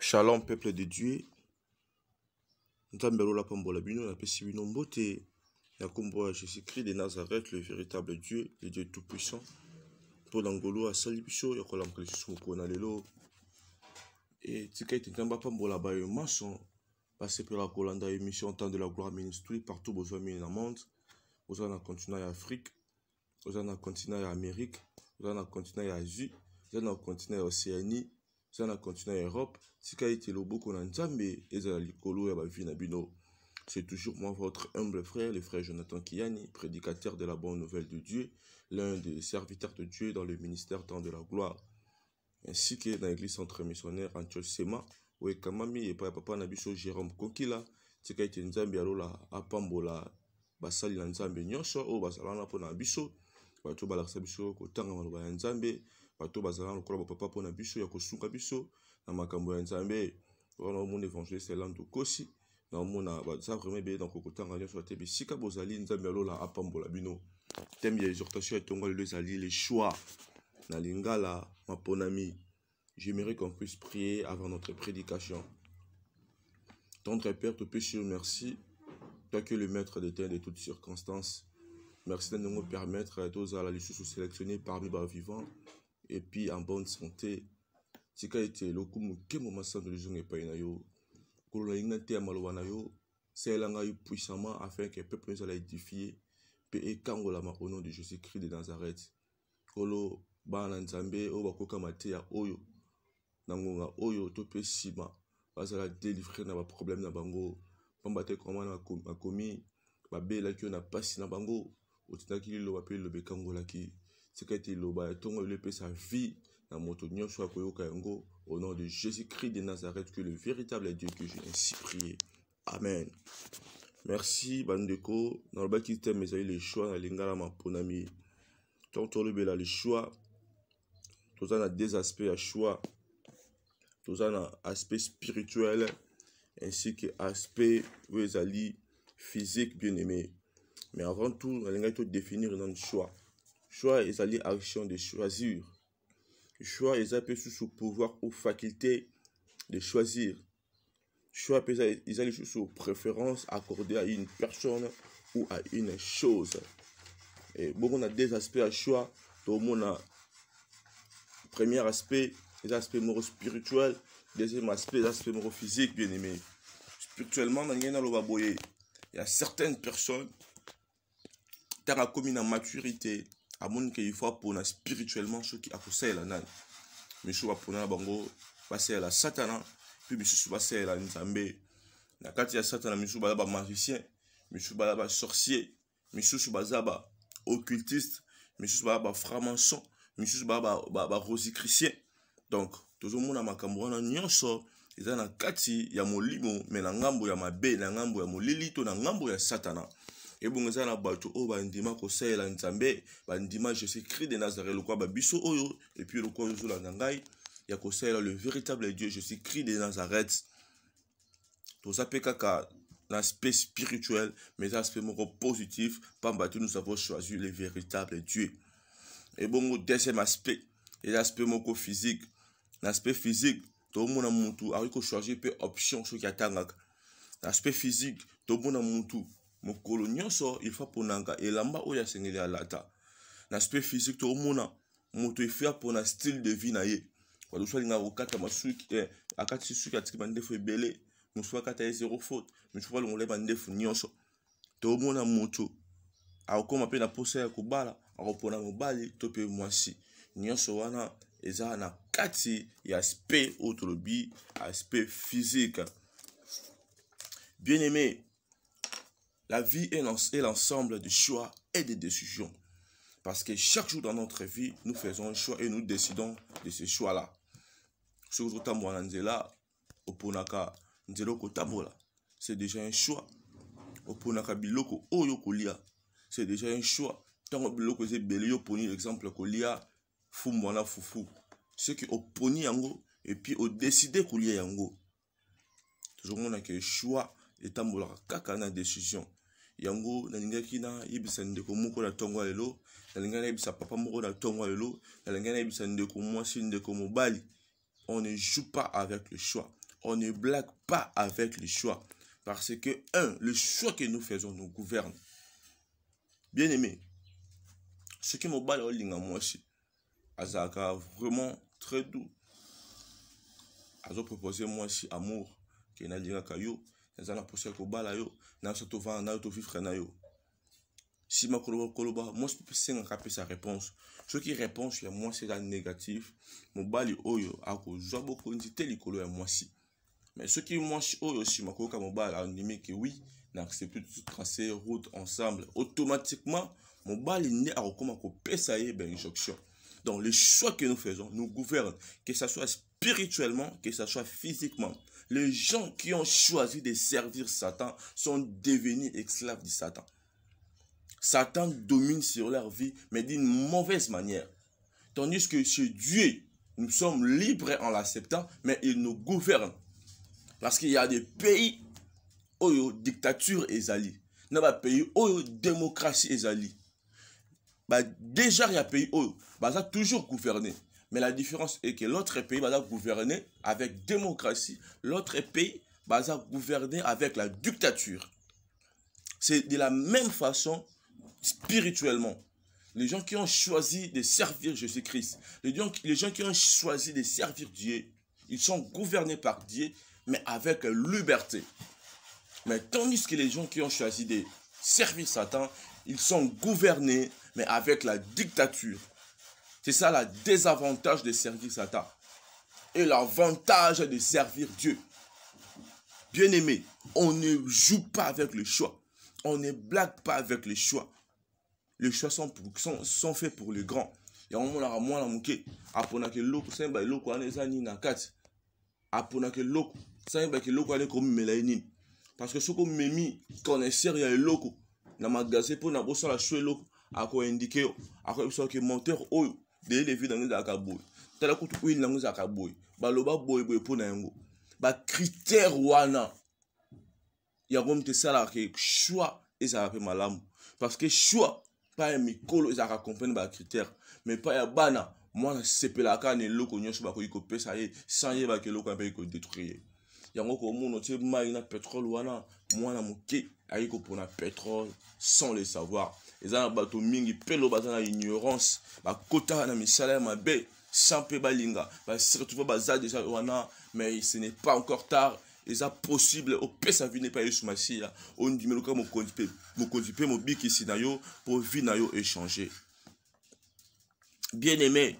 Shalom, peuple de Dieu. Nzambe la pambola bino na pesi bino mbote na kombo ya Jésus-Christ de Nazareth, le véritable Dieu, le Dieu tout-puissant. Pour l'angolo a sali biso ya kolamka lisusu mokona lelo. Et tika ite nzamba pambola ba yo mason passer pour la kolanda émission temps de la gloire ministry partout besoin mine na monde. Besoin na continent ya Afrique, besoin na continent ya Amérique, besoin na continent ya Asie, besoin na continent ya Océanie. Ça na continent Europe, si été le beaucoup en Nzambe et za likolo ya ba vie na bino. C'est toujours moi votre humble frère, le frère Jonathan Kiani, prédicateur de la bonne nouvelle de Dieu, l'un des serviteurs de Dieu dans le ministère temps de la gloire, ainsi que dans l'église centre missionnaire Antioche Sema, où est Kamami et papa na biso Jérôme Kokila, si été Nzambe alola apambola basali na Nzambe nyonso o basalana pona biso, bato balakisa biso ko tanga maloba ya Nzambe. Bato bazala lokola papa pona biso ya kosuka biso na makambo ya Nzambe wana mon évangéliste Lando Kosi na mona baza vraiment bien donc kokotanga nyonso te bisika bozali Nzambe alola apambola bino. Thème ya exhortation et tongo le ezali les choix na lingala maponami. J'aimerais qu'on puisse prier avant notre prédication. Tendre Père, te péché, merci, toi que le maître des temps de toutes circonstances. Merci de nous permettre tous à la liste sélectionnée parmi les vivants. Et puis en bonne santé, si tu as été le coup de moment de l'usine et pas yo, que l'ingénieur malowana yo, c'est l'anga puissamment afin que le peuple soit édifié, et quand on l'a au nom de Jésus-Christ de Nazareth, kolo bana nzambe o bakoka matea oyo, nangonga oyo tope sima, bazala délivrer na ba problème na bango, pambate comment na komi, ba bela ki na pasi na bango, otinaki lo ba pe lo bekangola ki. C'est qu'il loba tongo le pe sa vie na moto nyonso akoyoka yango au nom de Jésus-Christ de Nazareth que le véritable Dieu que j'ai ainsi prié. Amen. Merci bandeko. Dans le bas qui t'aime mais les choix na lingala maponami. Tonto le bela les choix. Tous en a deux aspects à choix. Tous en a aspect spirituel ainsi que aspect physique bien aimé. Mais avant tout, on va définir un choix. Choix est allié action de choisir. Choix est appelé sous pouvoir ou faculté de choisir. Choix est allié sous préférence accordée à une personne ou à une chose. Et bon, on a deux aspects à choix. Donc, on a premier aspect, les aspects moraux spirituels. Deuxième aspect, les aspects moraux physiques, bien aimé. Spirituellement, il y a certaines personnes qui ont commis la maturité. À mon qu'il faut pour spirituellement ceux qui accusent la nan. Mais je vais pour la bango passer la satana puis je vais passer la nzambe. Na kati ya satana misu balaba magicien, misu balaba sorcier, misu bazaba occultiste, misu balaba franc-maçon, misu balaba rosicrucien. Donc tout le monde a makambo na nyonso eza na kati ya molimo mais na ngambo ya mabe na ngambo ya molili to na ngambo ya satana. Et bon, nous avons battu au bandima conseil la nzambe, bandima Jésus-Christ de Nazareth, le quoi babiso oyo, et puis le quoi nous la nangai, ya conseil le véritable Dieu Jésus-Christ de Nazareth. Tout ça peut qu'à l'aspect spirituel, mais l'aspect positif, pas battu nous avons choisi le véritable Dieu. Et bon, deuxième aspect, et l'aspect physique, l'aspect physique, tout le monde a mon tour, avec choisir peu option sur qui attend. L'aspect physique, tout le monde a mon tour. Mokolo nyonso il faut ponanga elamba oya sengeli alata l'aspect physique to mona moto ifia pona style de vie na ye wala swali nga okata masuki akati suki atiki bandefu ebele muswa kata ye zéro faute muswa longole bandefu nyonso to mona moto akoma pe na posa ya kobala akopona mobali to pe mwasi nyonso wana eza na kati ya aspect autolobi aspect physique. Bien aimé, la vie est l'ensemble de choix et de décisions. Parce que chaque jour dans notre vie, nous faisons un choix et nous décidons de ces choix-là. C'est déjà un choix. C'est déjà un choix. Ce qui opponi yango et puis au décider qu'on y a yango. Toujours on a que choix et tambola kaka na décision. Yango na lingaki na yebisa ndeko moko na tongo lelo na lingana yebisa papa moko na tongo lelo na lingana yebisa ndeko mwasi ndeko mobali. On ne joue pas avec le choix. on ne blague pas avec les choix. Parce que, le choix que nous faisons nous gouverne. Bien aimé, ce qui me bat là, moi aussi, Azaka vraiment très doux. Azo proposé moi aussi amour, qui n'a pas caillou, n'a pas poussé au bas là yo, n'a pas vent, n'a pas vivre na yo. Si ma koloba, moi je peux pas sa réponse. Ce qui répond, moi c'est la négatif. Mon bali oyo, à cause de beaucoup de tel colo moi si. Mais ce qui moi aussi, ma koka mon bal a animé que oui, n'accepte de tracer route ensemble. Automatiquement, mon bal est né à recommander que ça y est, ben injonction. Donc les choix que nous faisons nous gouvernent, que ce soit spirituellement, que ce soit physiquement. Les gens qui ont choisi de servir Satan sont devenus esclaves de Satan. Satan domine sur leur vie, mais d'une mauvaise manière. Tandis que chez Dieu, nous sommes libres en l'acceptant, mais il nous gouverne. Parce qu'il y a des pays où dictature ezali. Il y a des pays où démocratie ezali. Déjà, il y a des pays où ça a toujours gouverné. Mais la différence est que l'autre pays va gouverner avec démocratie. L'autre pays va gouverner avec la dictature. C'est de la même façon spirituellement. Les gens qui ont choisi de servir Jésus-Christ, les gens qui ont choisi de servir Dieu, ils sont gouvernés par Dieu, mais avec liberté. Mais tandis que les gens qui ont choisi de servir Satan, ils sont gouvernés, mais avec la dictature. C'est ça le désavantage de servir Satan. Et l'avantage de servir Dieu. Bien aimé, on ne joue pas avec le choix. On ne blague pas avec les choix. Les choix sont faits pour les grands. Il y a un moment où on a dit que l'eau, c'est un peu parce que ce que memi connaisseur ya eloko na magasin pour na bosa la chou eloko ako indiquer ako so que monteur oyo de levi dans les akaboy tala kutu oil na les akaboy baloba boy boy pour na yango ba critère wana ya comme te sala que choix et ça fait malamu parce que choix pas mikolo ça accompagne ba critère mais pas ya bana moi na sepelaka ne eloko nyonso ba ko pesa ye sans ye ba ke eloko ba ko détruire. Yango ko mono te mai na pétrole wana mwana moke ayiko pona pétrole sans le savoir eza na bato mingi pelo baza na ignorance bakota na misala mabe sans pe balinga ba surtout baza déjà wana mais ce n'est pas encore tard eza possible au pesa vie n'est pas Yesu Masia on dit meloka mo kondipe mo biki sinayo pour vie na yo échanger. Bien aimé,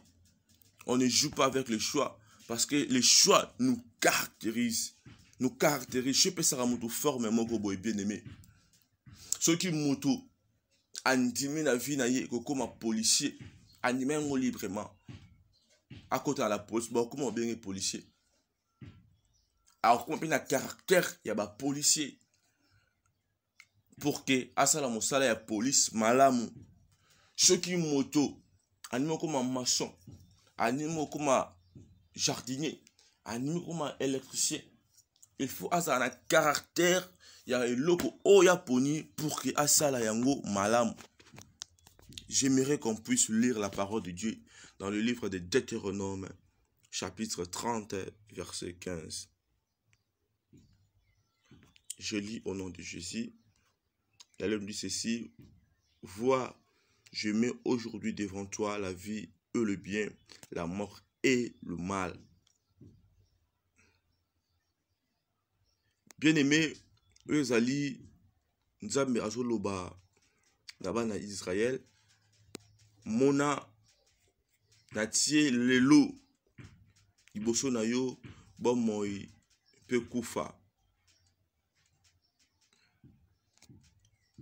on ne joue pas avec le choix parce que les choix nous caractérisent. Nous caractérisent. Je peux savoir moto fort mais mon gobo est bien aimé. Ceux qui moto animent la vie naïe comme un policier animent librement. À côté de la police, bon comment bien les policiers. Alors comment bien un caractère il y a des policiers pour que à ça la mosala ya police malamu. Ceux qui moto animent comme un maçon, animent comme un jardinier, animent comme un électricien. Il faut avoir un caractère, il y a un loco oya poni pour que asala yango malam. J'aimerais qu'on puisse lire la parole de Dieu dans le livre de Deutéronome, chapitre 30, verset 15. Je lis au nom de Jésus. La Bible dit ceci: vois, je mets aujourd'hui devant toi la vie et le bien, la mort et le mal. Bien-aimé, eux ali nzambe azoloba na bana Israël mona natie lelo liboso na yo bomoi pe kufa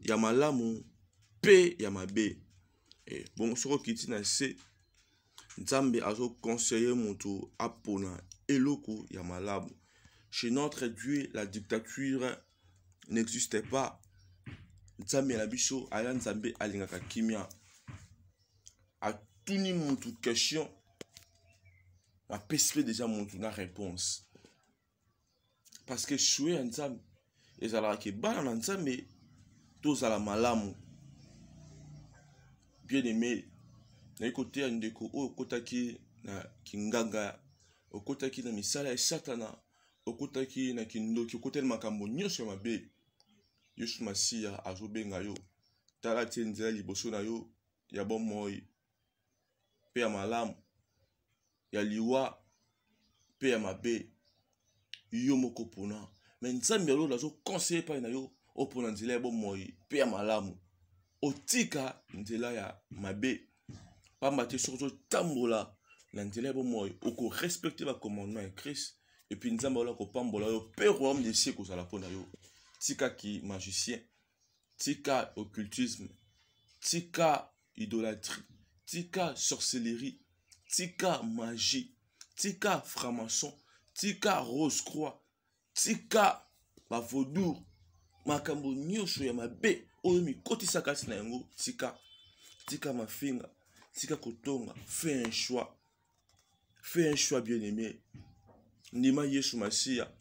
ya malamu pe ya mabe. Bon soko kiti na se nzambe azo conseiller moto apona eloko ya malamu. Chez notre Dieu, la dictature n'existait pas. Nzambe la biso aya nzambe alingaka kimia. A tuni mutu question. Ma pespe déjà mutu na réponse. Parce que choué nzambe ezala ke bana na nzambe tozala malamu. Bien aimé, na côté ndeko o kotaki na kinganga, o kotaki na misala ya satana. okutaki na kindoki okuteli makambo nyonso ya mabe Yesu Masiya azobenga yo tala tie nzela liboso na yo ya bomoi pe ya malamu ya liwa pe ya mabe yo moko pona me nzambe alola azoconseille epai na yo opona nzela ya bomoi pe ya malamu otika nzela ya mabe pamba te soki ozotambola na nzela ya bomoi okorespecte bacommandement ya Christ epuis nzambe alola kopambola yo pe royaume de cieux kozala mpona yo tika ki magicien tika occultisme tika idolâtrie tika sorcellerie tika magie tika franc-maçon tika rose croix tika bavaudour makambo nyonso ya mabe oyo mikotisa kati na yango tika mafinga tika kotonga fais un choix bien aimé ndima Yesu Masiya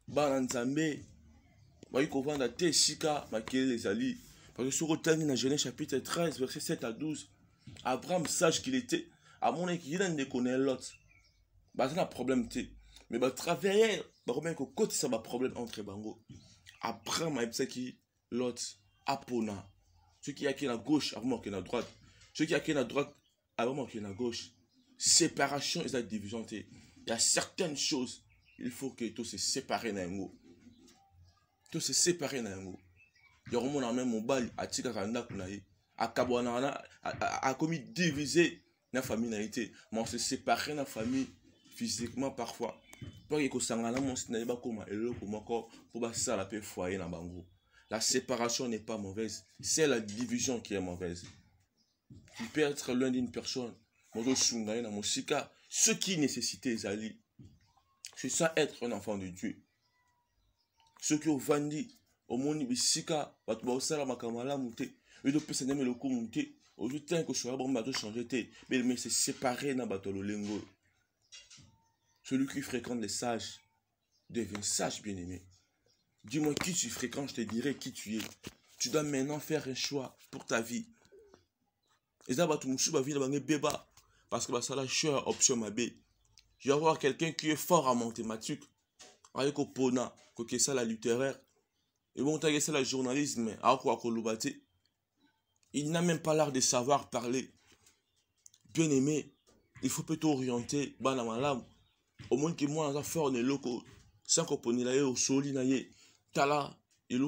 bana nzambe bayi kovanda te esika makelele ezali parce que soki otangi na Genèse chapitre 13 verset 7 à 12 Abraham sage qu'il était amonaki ye na ndeko na ye Lot baza na problème te mais batravailleur bakomaki kokotisa baproblème entre bango Abraham ayebisaki Lot apona soki yaki na gauche akomaki na droite soki yaki na droite akomaki na gauche séparation eza division te il y a certaines choses il faut que tout se séparer na yango tout se séparer na yango yokomona même mobali atikaka ndako na ye akabwana akomi divisé na famille na ye te mais on se séparer na famille physiquement parfois po ekosangana monsi na ye bakoma eloko moko po basala pe foyer na bango. La séparation n'est pas mauvaise, c'est la division qui est mauvaise. Tu peux être loin d'une personne, ce qui nécessite ezali, c'est ça être un enfant de Dieu. Ce qui au vandi, au monde bisika, batu ba osala makamala muté, et de pesa nyame le muté, aujourd'hui tant que soit bon bateau changer té, mais c'est séparé na bateau le lingo. Celui qui fréquente les sages devient sage, bien-aimé. Dis-moi qui tu fréquentes, je te dirai qui tu es. Tu dois maintenant faire un choix pour ta vie. Et ça va tout le monde parce que ça la choix option ma B. Je vais avoir quelqu'un qui est fort en mathématiques, avec au pona, que ça la littéraire, et bon t'as ça la journalisme, à quoi kolobate. Il n'a même pas l'art de savoir parler. Bien-aimé, il faut plutôt orienter bana malam. Au moins que moi on fort ne loko, sans qu'on pone la au soli na ye. Tala, il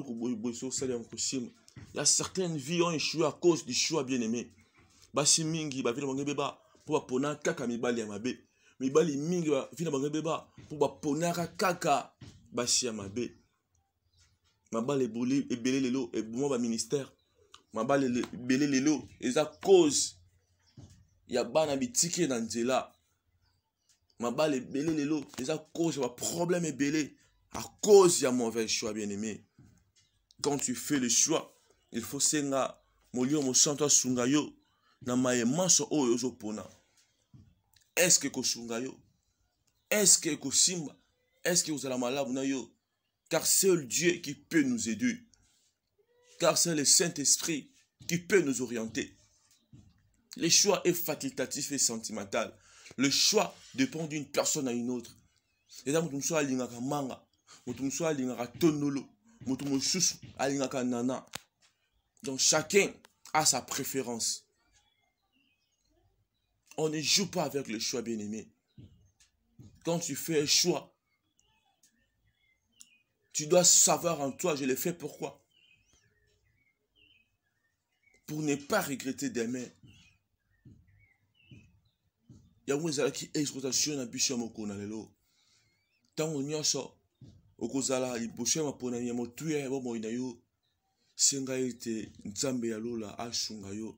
y a certaines vies ont échoué à cause du choix bien-aimé. Basi mingi ba vina bange beba pour pona kaka mibali ya mabe. Mibali mingi ba vina bange beba pour pona kaka basi ya mabe. Mabale boli ebele lelo et moi ba ministère. Mabale ebele lelo et à cause ya bana bitiki na nzela. Mabale ebele lelo et à cause ya problème ebele. À cause de mauvais choix, bien-aimé. Quand tu fais le choix, il faut senga molio mo santo sungayo na maemanso o yozopona. Est-ce que ko sungayo? Est-ce que ko simba? Est-ce que vous allez malade na yo? Car c'est Dieu qui peut nous aider. Car c'est le Saint-Esprit qui peut nous orienter. Le choix est facultatif et sentimental. Le choix dépend d'une personne à une autre. Et là, nous sommes à manga. Donc chacun a sa préférence. On ne joue pas avec le choix, bien-aimé. Quand tu fais un choix, tu dois savoir en toi, je l'ai fait pourquoi? Pour ne pas regretter demain. Il y a une exploitation à Bichamoko na lelo. Tant on y a ça. Okozala liboso ya mapona ya motuya ya bomoi na yo senga ete nzambe ya lola ashunga yo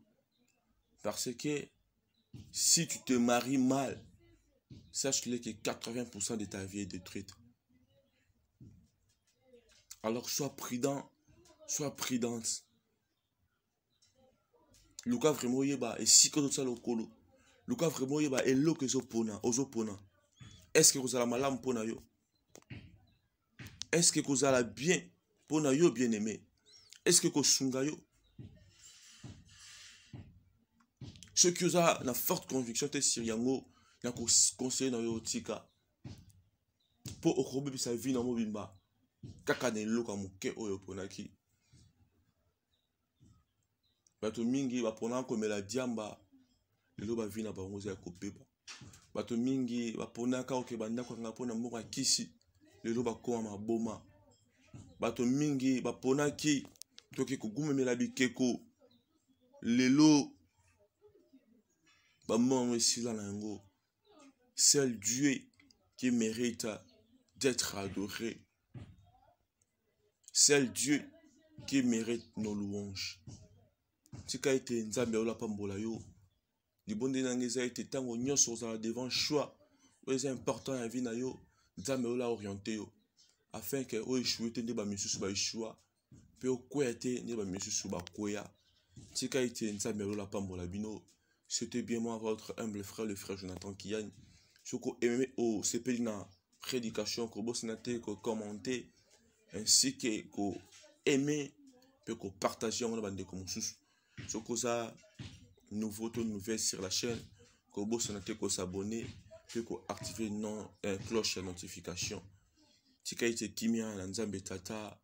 parce que si tu te maries mal sache-le que 80% de ta vie est détruite. Alors sois prudent, sois prudente. Luka vraiment yeba et si ko tsala okolo Luka vraiment yeba eloko ezopona ozopona. Est-ce que kozala malamu pona yo? Est-ce que vous allez bien pour nous bien aimé? Est-ce que vous avez ceux qui ont la forte conviction que Siriango n'a conseillé dans Yotika. po okobebisa vie na mobimba kaka na eloko moke oyo ponaki. Bato mingi bapona komela diamba lelo ba vie na bango za kopeba. Bato mingi bapona ka oke bandako nga pona mboka kisi lelo bakoma maboma. Bato mingi baponaki toki kogumemela bikeko lelo bamon esila na yango. Seul Dieu qui mérite d'être adoré. Seul Dieu qui mérite nos louanges. Tika ete nzambe ola pambola yo. Libonde nangeza ete tango nyonso ozala devant choix. C'est important la vie na yo. Nzambe ola orienté yo. Afin que o échoué te ba misusu ba échoua. Pe o kwete ne ba misusu ba kweya. Tika ete nzambe ola pambola bino. C'était bien moi votre humble frère le frère Jonathan Kiyan. Soko aimé au sepelina prédication ko bosnate ko commenter ainsi que ko aimer pe ko partager on bande comme sous. Soko ça nouveau nouvelle sur la chaîne ko bosnate ko s'abonner pe ko activer non cloche de notification. Tika ite kimia na nzambe tata